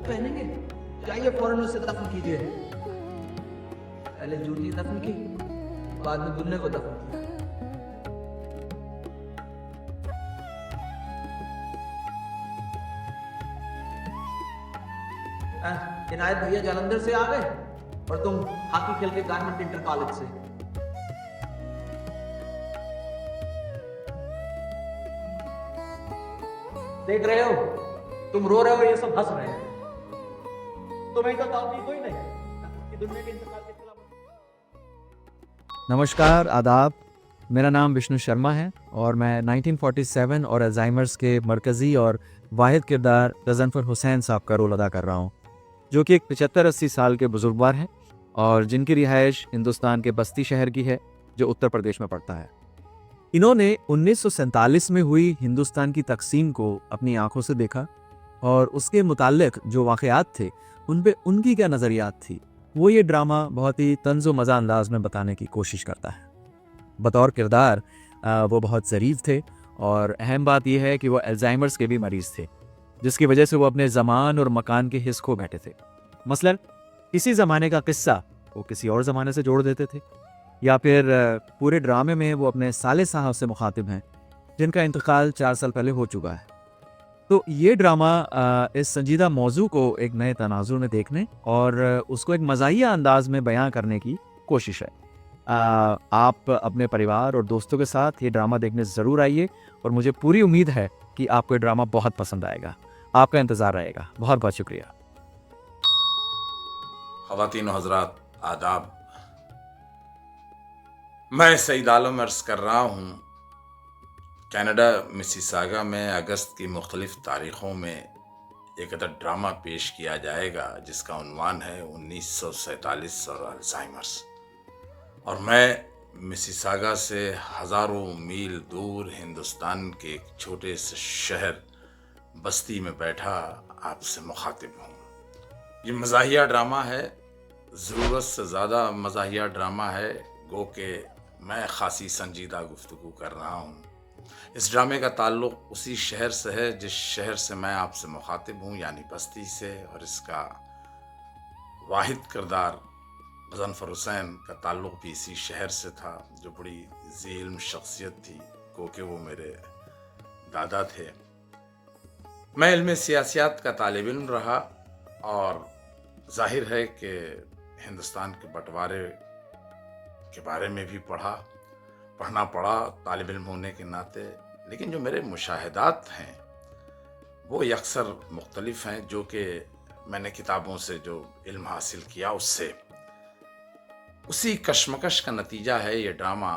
پہنیں گے؟ جائیے فوراً اسے دفن کیجیے. پہلے جوتی دفن کی, بعد میں دلہے کو دفن کیا. عنایت بھیا جلندھر سے آ گئے اور تم ہاکی کھیل کے گارمنٹ انٹر کالج سے. دیکھ رہے ہو, تم رو رہے ہو, یہ سب ہنس رہے ہیں. تمہیں تو توفیق کوئی نہیں کہ دنیا کے انتقال کے خلاف. نمسکار، آداب. میرا نام وشنو شرما ہے اور میں 1947 اور الزائمرز کے مرکزی اور واحد کردار غضنفر حسین صاحب کا رول ادا کر رہا ہوں، جو کہ ایک 75-80 سال کے بزرگوار ہیں اور جن کی رہائش ہندوستان کے بستی شہر کی ہے جو اتر پردیش میں پڑتا ہے. انہوں نے 1947 میں ہوئی ہندوستان کی تقسیم کو اپنی آنکھوں سے دیکھا اور اس کے متعلق جو واقعات تھے ان پہ ان کی کیا نظریات تھی، وہ یہ ڈرامہ بہت ہی طنز و مزہ انداز میں بتانے کی کوشش کرتا ہے. بطور کردار وہ بہت ظریف تھے اور اہم بات یہ ہے کہ وہ الزائمرز کے بھی مریض تھے، جس کی وجہ سے وہ اپنے زمان اور مکان کے حس کھو بیٹھے تھے. مثلا کسی زمانے کا قصہ وہ کسی اور زمانے سے جوڑ دیتے تھے، یا پھر پورے ڈرامے میں وہ اپنے سالے صاحب سے مخاطب ہیں جن کا انتقال 4 سال پہلے ہو چکا ہے. تو یہ ڈرامہ اس سنجیدہ موضوع کو ایک نئے تناظر میں دیکھنے اور اس کو ایک مزاحیہ انداز میں بیان کرنے کی کوشش ہے. آپ اپنے پریوار اور دوستوں کے ساتھ یہ ڈرامہ دیکھنے ضرور آئیے اور مجھے پوری امید ہے کہ آپ کو یہ ڈرامہ بہت پسند آئے گا. آپ کا انتظار رہے گا. بہت بہت شکریہ. خواتین و حضرات، آداب. میں سعید عالم عرض کر رہا ہوں. کینیڈا مسیساگا میں اگست کی مختلف تاریخوں میں ایک عدد ڈرامہ پیش کیا جائے گا جس کا عنوان ہے 1947 اور الزائمرز. اور میں مسیساگا سے ہزاروں میل دور ہندوستان کے ایک چھوٹے سے شہر بستی میں بیٹھا آپ سے مخاطب ہوں. یہ مزاحیہ ڈرامہ ہے، ضرورت سے زیادہ مزاحیہ ڈرامہ ہے، گو کہ میں خاصی سنجیدہ گفتگو کر رہا ہوں. اس ڈرامے کا تعلق اسی شہر سے ہے جس شہر سے میں آپ سے مخاطب ہوں، یعنی بستی سے، اور اس کا واحد کردار غضنفر حسین کا تعلق بھی اسی شہر سے تھا، جو بڑی ذی علم شخصیت تھی، کیونکہ وہ میرے دادا تھے. میں علم سیاسیات کا طالب علم رہا اور ظاہر ہے کہ ہندوستان کے بٹوارے کے بارے میں بھی پڑھنا پڑا طالب علم ہونے کے ناطے. لیکن جو میرے مشاہدات ہیں وہ یکسر مختلف ہیں، جو کہ میں نے کتابوں سے جو علم حاصل کیا اس سے. اسی کشمکش کا نتیجہ ہے یہ ڈرامہ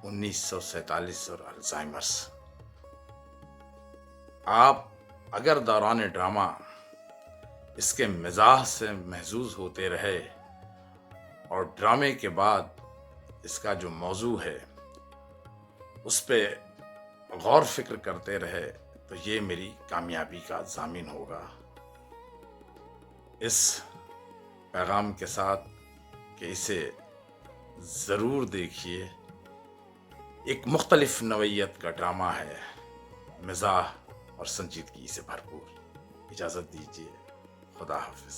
1947 اور الزائمرز. آپ اگر دوران ڈرامہ اس کے مزاح سے محظوظ ہوتے رہے اور ڈرامے کے بعد اس کا جو موضوع ہے اس پہ غور فکر کرتے رہے تو یہ میری کامیابی کا ضامن ہوگا. اس پیغام کے ساتھ کہ اسے ضرور دیکھیے. ایک مختلف نوعیت کا ڈرامہ ہے، مزاح اور سنجیدگی سے بھرپور. اجازت دیجیے. خدا حافظ.